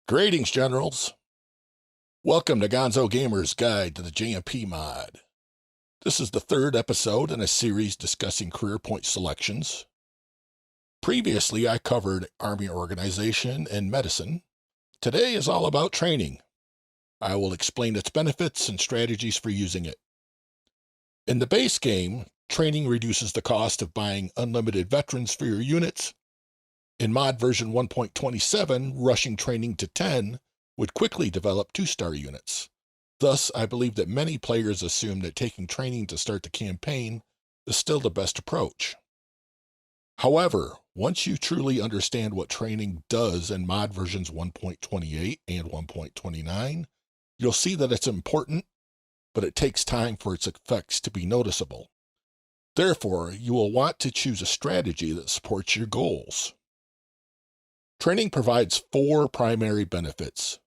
Greetings, Generals. Welcome to Gonzo Gamer's Guide to the J&P Mod. This is the third episode in a series discussing career point selections. Previously, I covered Army organization and medicine. Today is all about training. I will explain its benefits and strategies for using it. In the base game, training reduces the cost of buying unlimited veterans for your units. In mod version 1.27, rushing training to 10 would quickly develop 2-star units. Thus, I believe that many players assume that taking training to start the campaign is still the best approach. However, once you truly understand what training does in mod versions 1.28 and 1.29, you'll see that it's important, but it takes time for its effects to be noticeable. Therefore, you will want to choose a strategy that supports your goals. Training provides 4 primary benefits.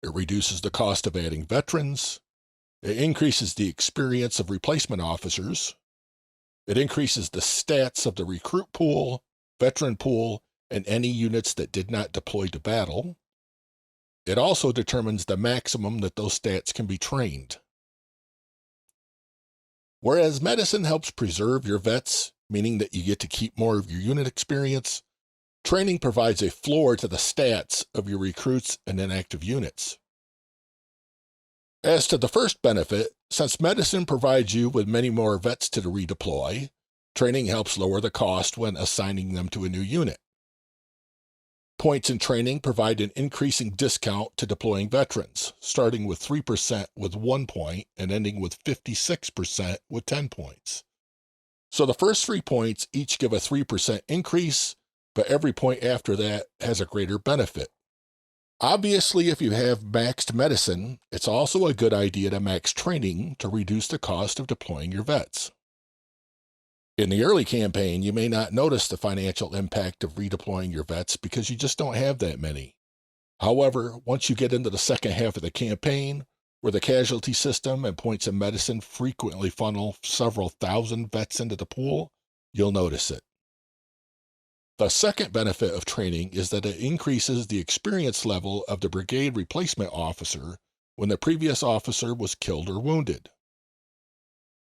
It reduces the cost of adding veterans. It increases the experience of replacement officers. It increases the stats of the recruit pool, veteran pool, and any units that did not deploy to battle. It also determines the maximum that those stats can be trained. Whereas medicine helps preserve your vets, meaning that you get to keep more of your unit experience, training provides a floor to the stats of your recruits and inactive units. As to the first benefit, since medicine provides you with many more vets to redeploy, training helps lower the cost when assigning them to a new unit. Points in training provide an increasing discount to deploying veterans, starting with 3% with 1 point and ending with 56% with 10 points. So the first 3 points each give a 3% increase, but every point after that has a greater benefit. Obviously, if you have maxed medicine, it's also a good idea to max training to reduce the cost of deploying your vets. In the early campaign, you may not notice the financial impact of redeploying your vets because you just don't have that many. However, once you get into the second half of the campaign, where the casualty system and points in medicine frequently funnel several thousand vets into the pool, you'll notice it. The second benefit of training is that it increases the experience level of the brigade replacement officer when the previous officer was killed or wounded.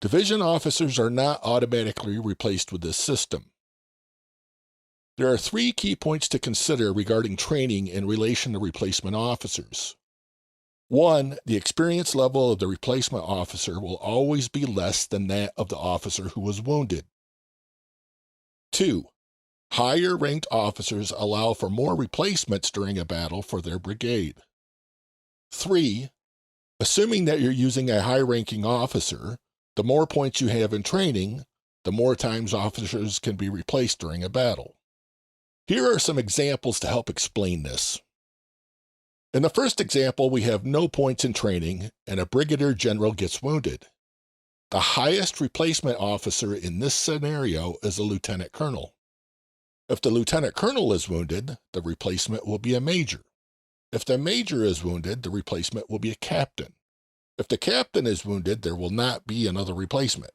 Division officers are not automatically replaced with this system. There are 3 key points to consider regarding training in relation to replacement officers. 1, the experience level of the replacement officer will always be less than that of the officer who was wounded. 2, higher ranked officers allow for more replacements during a battle for their brigade. 3, assuming that you're using a high-ranking officer, the more points you have in training, the more times officers can be replaced during a battle. Here are some examples to help explain this. In the first example, we have no points in training, and a brigadier general gets wounded. The highest replacement officer in this scenario is a lieutenant colonel. If the lieutenant colonel is wounded, the replacement will be a major. If the major is wounded, the replacement will be a captain. If the captain is wounded, there will not be another replacement.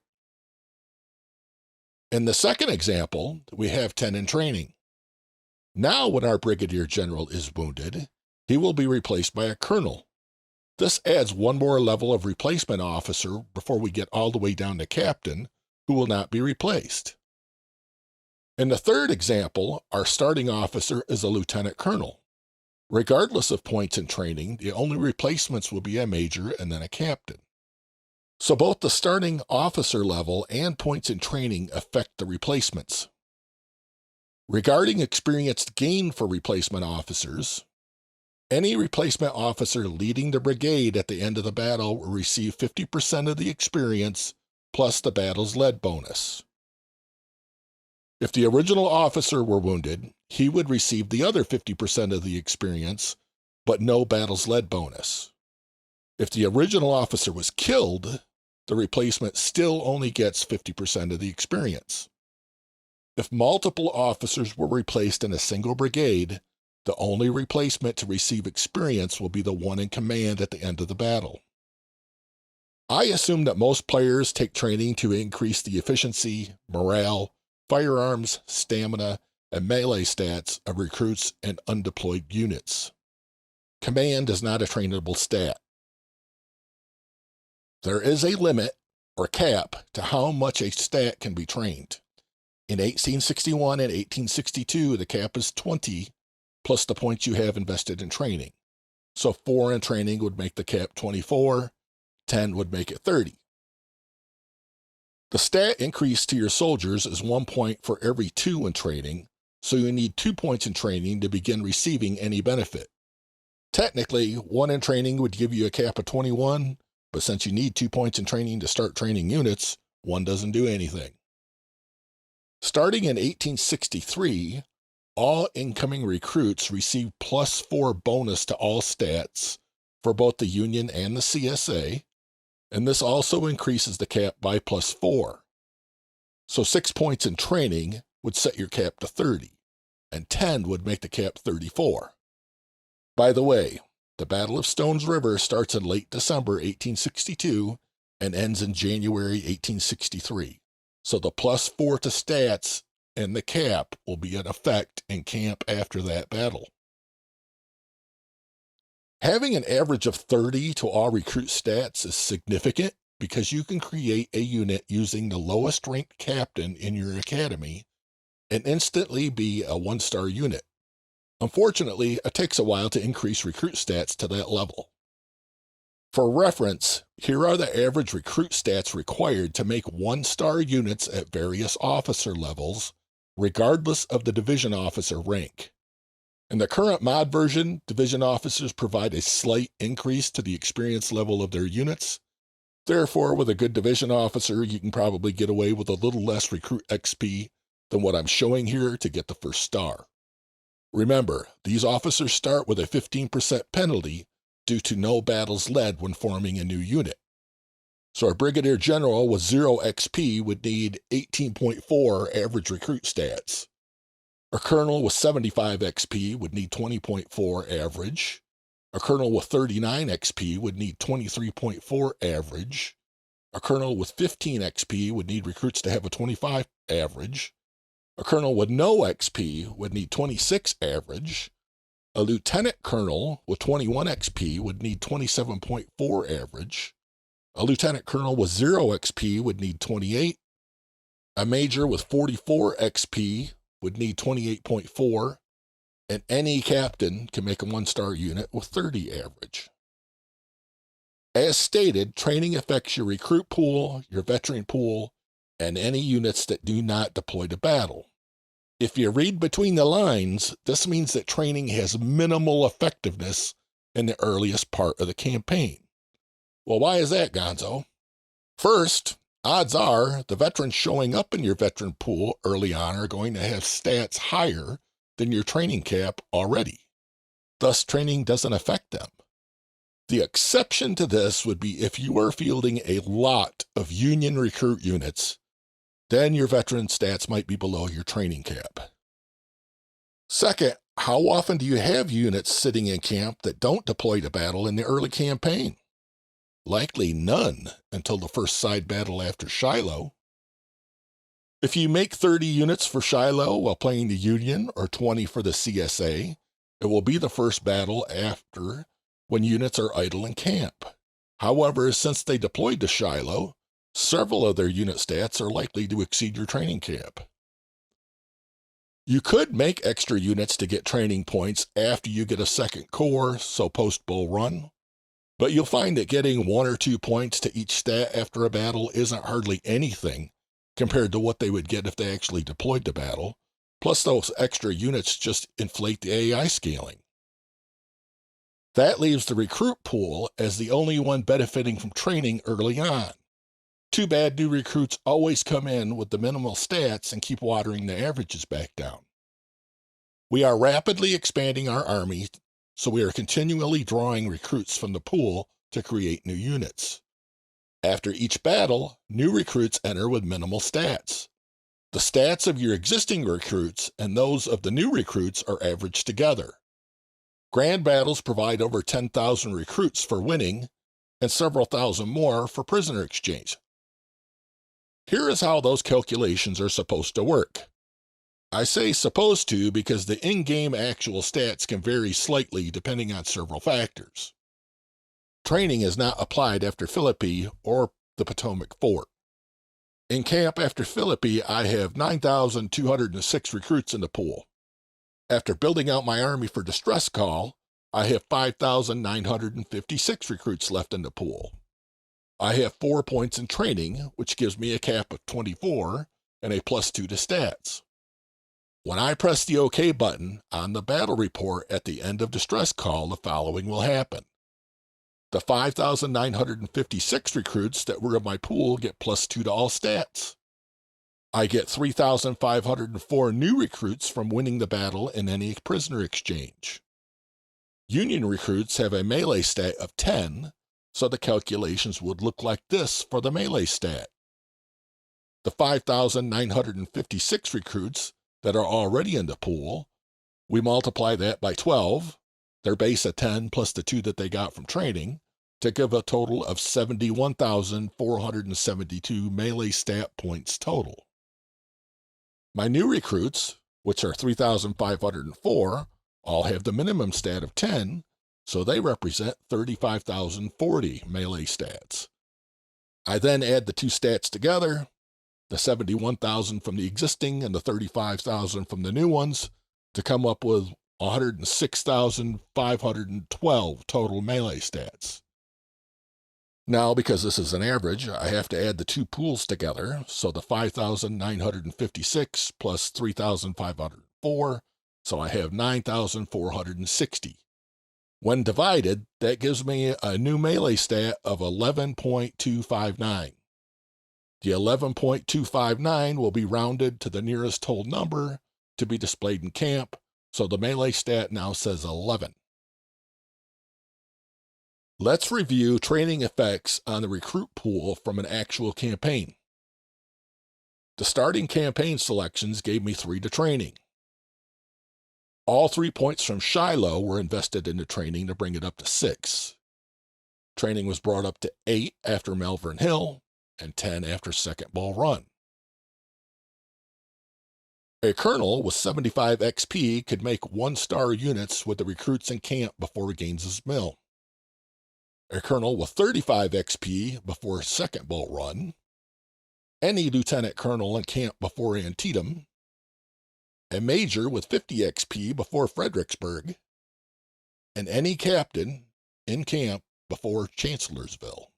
In the second example, we have 10 in training. Now when our brigadier general is wounded, he will be replaced by a colonel. This adds 1 more level of replacement officer before we get all the way down to captain, who will not be replaced. In the third example, our starting officer is a lieutenant colonel. Regardless of points in training, the only replacements will be a major and then a captain. So both the starting officer level and points in training affect the replacements. Regarding experience gained for replacement officers, any replacement officer leading the brigade at the end of the battle will receive 50% of the experience plus the battle's lead bonus. If the original officer were wounded, he would receive the other 50% of the experience, but no battle's lead bonus. If the original officer was killed, the replacement still only gets 50% of the experience. If multiple officers were replaced in a single brigade, the only replacement to receive experience will be the one in command at the end of the battle. I assume that most players take training to increase the efficiency, morale, firearms, stamina, and melee stats of recruits and undeployed units. Command is not a trainable stat. There is a limit, or cap, to how much a stat can be trained. In 1861 and 1862, the cap is 20, plus the points you have invested in training. So 4 in training would make the cap 24, 10 would make it 30. The stat increase to your soldiers is 1 point for every 2 in training, so you need 2 points in training to begin receiving any benefit. Technically, 1 in training would give you a cap of 21, but since you need 2 points in training to start training units, 1 doesn't do anything. Starting in 1863, all incoming recruits receive +4 bonus to all stats for both the Union and the CSA, and this also increases the cap by +4. So 6 points in training would set your cap to 30, and 10 would make the cap 34. By the way, the Battle of Stones River starts in late December 1862 and ends in January 1863, so the +4 to stats and the cap will be in effect in camp after that battle. Having an average of 30 to all recruit stats is significant because you can create a unit using the lowest ranked captain in your academy and instantly be a 1-star unit. Unfortunately, it takes a while to increase recruit stats to that level. For reference, here are the average recruit stats required to make 1-star units at various officer levels, regardless of the division officer rank. In the current mod version, division officers provide a slight increase to the experience level of their units. Therefore, with a good division officer, you can probably get away with a little less recruit XP than what I'm showing here to get the first star. Remember, these officers start with a 15% penalty due to no battles led when forming a new unit. So a brigadier general with 0 XP would need 18.4 average recruit stats. A colonel with 75 XP would need 20.4 average. A colonel with 39 XP would need 23.4 average. A colonel with 15 XP would need recruits to have a 25 average. A colonel with no XP would need 26 average. A lieutenant colonel with 21 XP would need 27.4 average. A lieutenant colonel with 0 XP would need 28. A major with 44 XP would need 28.4, and any captain can make a 1-star unit with 30 average. As stated, training affects your recruit pool, your veteran pool, and any units that do not deploy to battle. If you read between the lines, this means that training has minimal effectiveness in the earliest part of the campaign. Well, why is that, Gonzo? First, odds are the veterans showing up in your veteran pool early on are going to have stats higher than your training cap already. Thus, training doesn't affect them. The exception to this would be if you are fielding a lot of Union recruit units, then your veteran stats might be below your training cap. Second, how often do you have units sitting in camp that don't deploy to battle in the early campaign? Likely none until the first side battle after Shiloh. If you make 30 units for Shiloh while playing the Union or 20 for the CSA, it will be the first battle after when units are idle in camp. However, since they deployed to Shiloh, several of their unit stats are likely to exceed your training cap. You could make extra units to get training points after you get a second corps, so post-Bull Run, but you'll find that getting 1 or 2 points to each stat after a battle isn't hardly anything compared to what they would get if they actually deployed to battle, plus those extra units just inflate the AI scaling. That leaves the recruit pool as the only one benefiting from training early on. Too bad new recruits always come in with the minimal stats and keep watering the averages back down. We are rapidly expanding our army, so we are continually drawing recruits from the pool to create new units. After each battle, new recruits enter with minimal stats. The stats of your existing recruits and those of the new recruits are averaged together. Grand battles provide over 10,000 recruits for winning and several thousand more for prisoner exchange. Here is how those calculations are supposed to work. I say supposed to because the in-game actual stats can vary slightly depending on several factors. Training is not applied after Philippi or the Potomac Fort. In camp after Philippi, I have 9,206 recruits in the pool. After building out my army for distress call, I have 5,956 recruits left in the pool. I have 4 points in training, which gives me a cap of 24 and a +2 to stats. When I press the OK button on the battle report at the end of distress call, the following will happen. The 5,956 recruits that were in my pool get +2 to all stats. I get 3,504 new recruits from winning the battle in any prisoner exchange. Union recruits have a melee stat of 10, so the calculations would look like this for the melee stat. The 5,956 recruits that are already in the pool, we multiply that by 12, their base of 10 plus the 2 that they got from training, to give a total of 71,472 melee stat points total. My new recruits, which are 3,504, all have the minimum stat of 10, so they represent 35,040 melee stats. I then add the two stats together, the 71,000 from the existing and the 35,000 from the new ones, to come up with 106,512 total melee stats. Now, because this is an average, I have to add the two pools together, so the 5,956 plus 3,504, so I have 9,460. When divided, that gives me a new melee stat of 11.259. The 11.259 will be rounded to the nearest whole number to be displayed in camp, so the melee stat now says 11. Let's review training effects on the recruit pool from an actual campaign. The starting campaign selections gave me 3 to training. All 3 points from Shiloh were invested into training to bring it up to 6. Training was brought up to 8 after Malvern Hill and 10 after Second Bull Run. A colonel with 75 XP could make 1-star units with the recruits in camp before Gaines's Mill. A colonel with 35 XP before Second Bull Run, any lieutenant colonel in camp before Antietam, a major with 50 XP before Fredericksburg, and any captain in camp before Chancellorsville.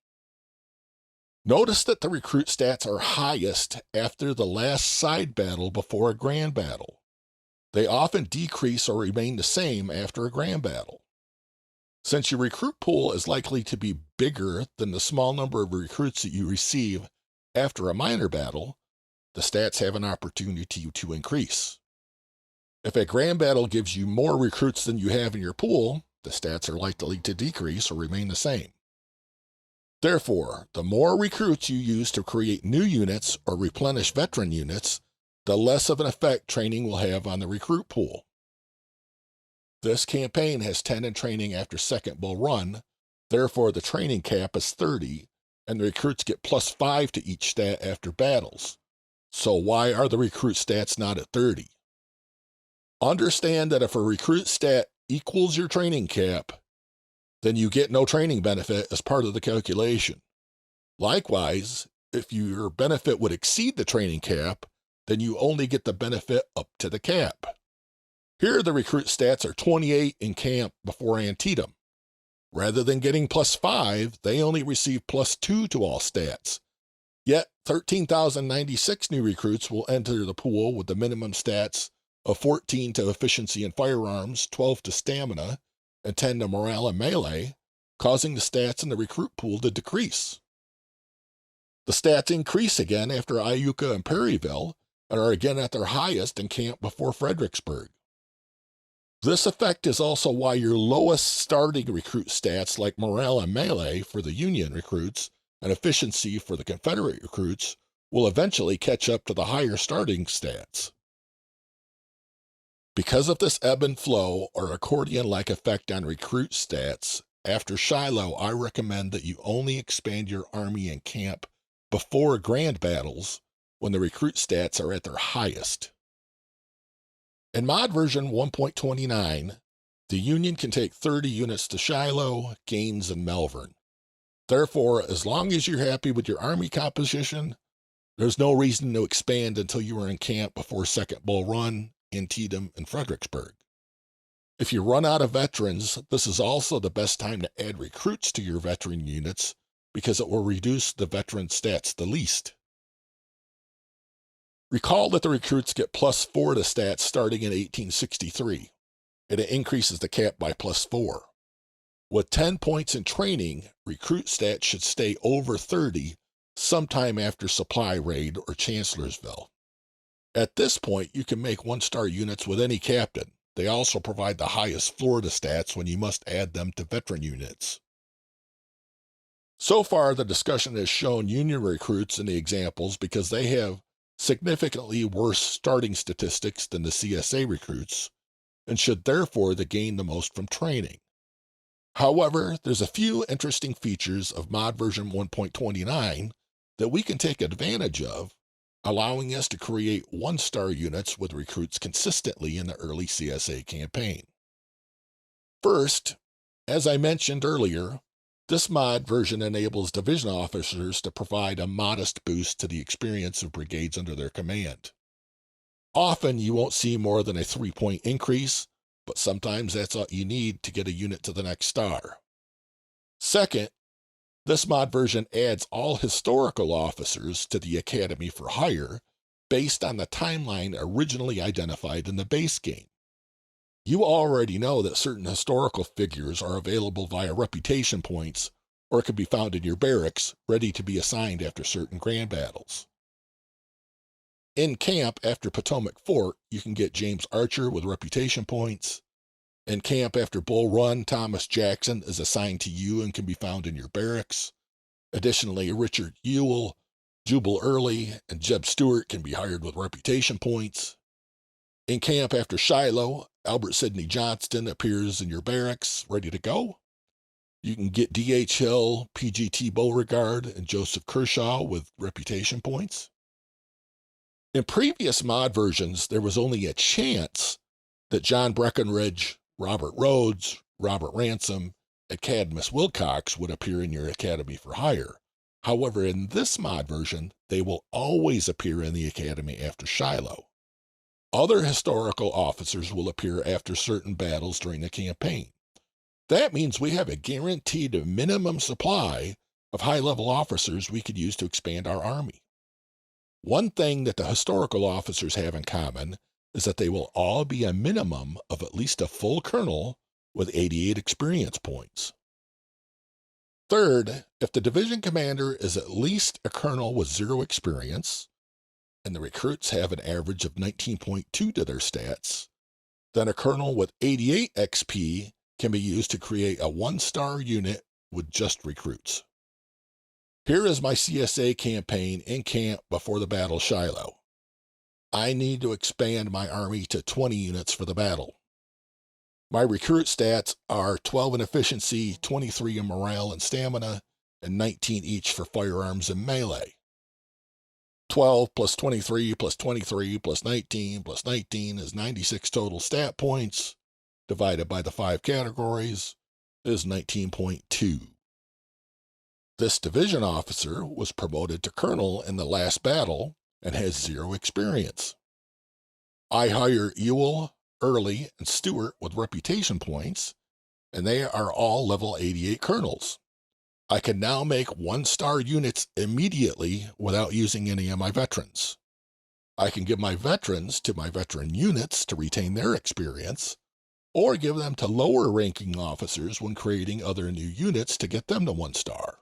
Notice that the recruit stats are highest after the last side battle before a grand battle. They often decrease or remain the same after a grand battle. Since your recruit pool is likely to be bigger than the small number of recruits that you receive after a minor battle, the stats have an opportunity to increase. If a grand battle gives you more recruits than you have in your pool, the stats are likely to decrease or remain the same. Therefore, the more recruits you use to create new units or replenish veteran units, the less of an effect training will have on the recruit pool. This campaign has 10 in training after Second Bull Run, therefore the training cap is 30, and the recruits get +5 to each stat after battles. So why are the recruit stats not at 30? Understand that if a recruit stat equals your training cap, then you get no training benefit as part of the calculation. Likewise, if your benefit would exceed the training cap, then you only get the benefit up to the cap. Here the recruit stats are 28 in camp before Antietam. Rather than getting +5, they only receive +2 to all stats. Yet 13,096 new recruits will enter the pool with the minimum stats of 14 to efficiency and firearms, 12 to stamina, and 10 to morale and melee, causing the stats in the recruit pool to decrease. The stats increase again after Iuka and Perryville, and are again at their highest in camp before Fredericksburg. This effect is also why your lowest starting recruit stats like morale and melee for the Union recruits and efficiency for the Confederate recruits will eventually catch up to the higher starting stats. Because of this ebb and flow or accordion-like effect on recruit stats, after Shiloh I recommend that you only expand your army and camp before grand battles when the recruit stats are at their highest. In mod version 1.29, the Union can take 30 units to Shiloh, Gaines, and Malvern. Therefore, as long as you're happy with your Army composition, there's no reason to expand until you are in camp before Second Bull Run, Antietam, and Fredericksburg. If you run out of veterans, this is also the best time to add recruits to your veteran units because it will reduce the veteran stats the least. Recall that the recruits get +4 to stats starting in 1863, and it increases the cap by +4. With 10 points in training, recruit stats should stay over 30 sometime after Supply Raid or Chancellorsville. At this point, you can make 1-star units with any captain. They also provide the highest Florida stats when you must add them to veteran units. So far, the discussion has shown Union recruits in the examples because they have significantly worse starting statistics than the CSA recruits and should therefore gain the most from training. However, there's a few interesting features of mod version 1.29 that we can take advantage of, allowing us to create 1-star units with recruits consistently in the early CSA campaign. First, as I mentioned earlier, this mod version enables division officers to provide a modest boost to the experience of brigades under their command. Often you won't see more than a 3-point increase, but sometimes that's all you need to get a unit to the next star. Second, this mod version adds all historical officers to the Academy for Hire based on the timeline originally identified in the base game. You already know that certain historical figures are available via reputation points or can be found in your barracks, ready to be assigned after certain grand battles. In camp after Potomac Fort, you can get James Archer with reputation points. In camp after Bull Run, Thomas Jackson is assigned to you and can be found in your barracks. Additionally, Richard Ewell, Jubal Early, and Jeb Stewart can be hired with reputation points. In camp after Shiloh, Albert Sidney Johnston appears in your barracks, ready to go. You can get D.H. Hill, P.G.T. Beauregard, and Joseph Kershaw with reputation points. In previous mod versions, there was only a chance that John Breckinridge, Robert Rhodes, Robert Ransom, and Cadmus Wilcox would appear in your Academy for Hire. However, in this mod version, they will always appear in the Academy after Shiloh. Other historical officers will appear after certain battles during the campaign. That means we have a guaranteed minimum supply of high-level officers we could use to expand our army. One thing that the historical officers have in common is that they will all be a minimum of at least a full colonel with 88 experience points. Third, if the division commander is at least a colonel with 0 experience, and the recruits have an average of 19.2 to their stats, then a colonel with 88 XP can be used to create a 1-star unit with just recruits. Here is my CSA campaign in camp before the Battle of Shiloh. I need to expand my army to 20 units for the battle. My recruit stats are 12 in efficiency, 23 in morale and stamina, and 19 each for firearms and melee. 12 plus 23 plus 23 plus 19 plus 19 is 96 total stat points, divided by the 5 categories, is 19.2. This division officer was promoted to colonel in the last battle and has 0 experience. I hire Ewell, Early, and Stewart with reputation points, and they are all level 88 colonels. I can now make 1-star units immediately without using any of my veterans. I can give my veterans to my veteran units to retain their experience, or give them to lower-ranking officers when creating other new units to get them to 1-star.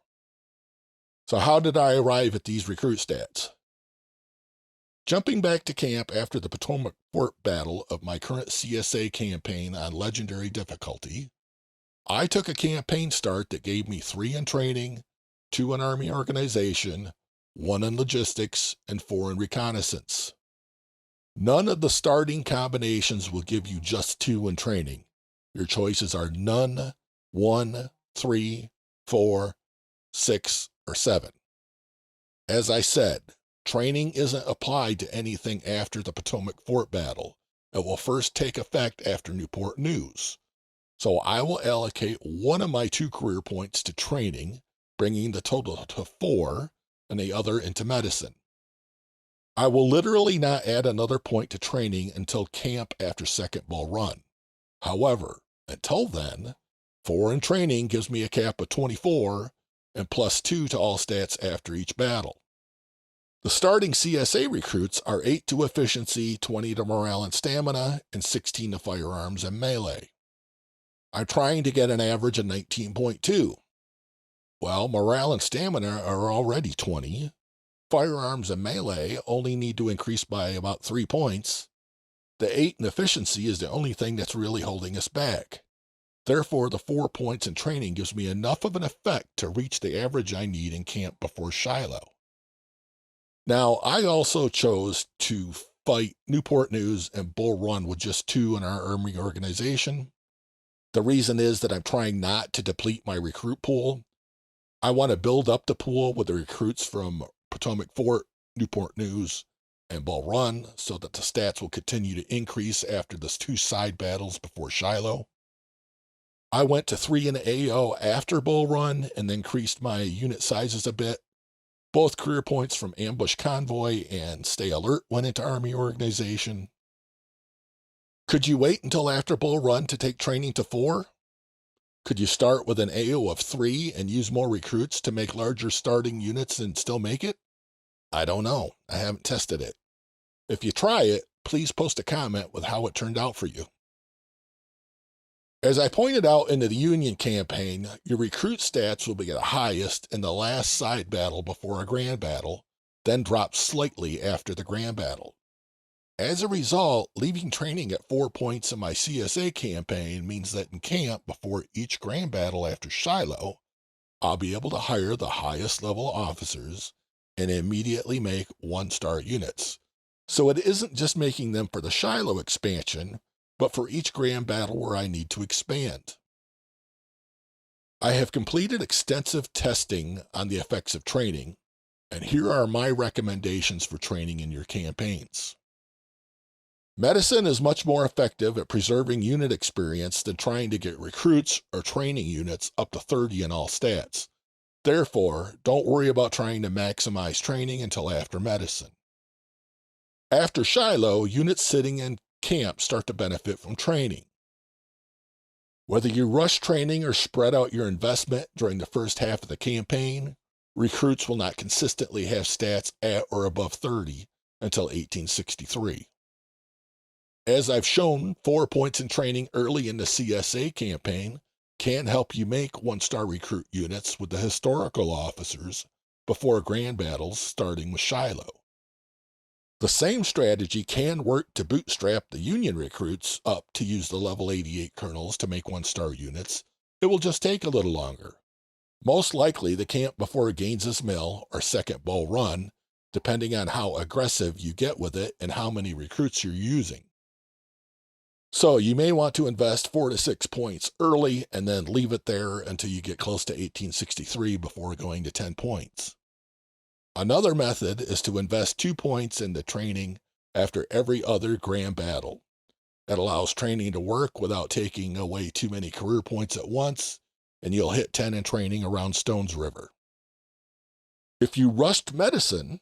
So how did I arrive at these recruit stats? Jumping back to camp after the Potomac Fort battle of my current CSA campaign on legendary difficulty, I took a campaign start that gave me 3 in training, 2 in army organization, 1 in logistics, and 4 in reconnaissance. None of the starting combinations will give you just 2 in training. Your choices are none, 1, 3, 4, 6, or 7. As I said, training isn't applied to anything after the Potomac Fort battle, It will first take effect after Newport News. So I will allocate one of my 2 career points to training, bringing the total to 4, and the other into medicine. I will literally not add another point to training until camp after second Bull Run. However, until then, 4 in training gives me a cap of 24 and +2 to all stats after each battle. The starting CSA recruits are 8 to efficiency, 20 to morale and stamina, and 16 to firearms and melee. I'm trying to get an average of 19.2. Well, morale and stamina are already 20. Firearms and melee only need to increase by about 3 points. The 8 in efficiency is the only thing that's really holding us back. Therefore, the 4 points in training gives me enough of an effect to reach the average I need in camp before Shiloh. Now, I also chose to fight Newport News and Bull Run with just 2 in our Army organization. The reason is that I'm trying not to deplete my recruit pool. I want to build up the pool with the recruits from Potomac Fort, Newport News, and Bull Run so that the stats will continue to increase after the 2 side battles before Shiloh. I went to 3 in AO after Bull Run and increased my unit sizes a bit. Both career points from Ambush Convoy and Stay Alert went into Army Organization. Could you wait until after Bull Run to take training to 4? Could you start with an AO of 3 and use more recruits to make larger starting units and still make it? I don't know. I haven't tested it. If you try it, please post a comment with how it turned out for you. As I pointed out in the Union campaign, your recruit stats will be at highest in the last side battle before a grand battle, then drop slightly after the grand battle. As a result, leaving training at 4 points in my CSA campaign means that in camp before each grand battle after Shiloh, I'll be able to hire the highest level officers and immediately make 1-star units. So it isn't just making them for the Shiloh expansion, but for each grand battle where I need to expand. I have completed extensive testing on the effects of training, and here are my recommendations for training in your campaigns. Medicine is much more effective at preserving unit experience than trying to get recruits or training units up to 30 in all stats. Therefore, don't worry about trying to maximize training until after medicine. After Shiloh, units sitting in camp start to benefit from training. Whether you rush training or spread out your investment during the first half of the campaign, recruits will not consistently have stats at or above 30 until 1863. As I've shown, 4 points in training early in the CSA campaign can help you make 1-star recruit units with the historical officers before grand battles starting with Shiloh. The same strategy can work to bootstrap the Union recruits up to use the level 88 colonels to make 1-star units. It will just take a little longer. Most likely the camp before Gaines's Mill or second Bull Run, depending on how aggressive you get with it and how many recruits you're using. So you may want to invest 4 to 6 points early and then leave it there until you get close to 1863 before going to 10 points. Another method is to invest 2 points in the training after every other grand battle. It allows training to work without taking away too many career points at once, and you'll hit 10 in training around Stones River. If you rushed medicine,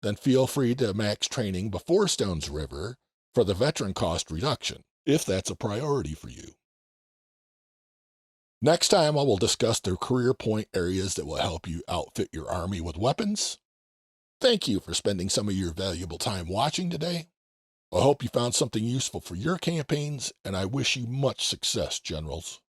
then feel free to max training before Stones River for the veteran cost reduction, if that's a priority for you. Next time, I will discuss the career point areas that will help you outfit your army with weapons. Thank you for spending some of your valuable time watching today. I hope you found something useful for your campaigns, and I wish you much success, Generals.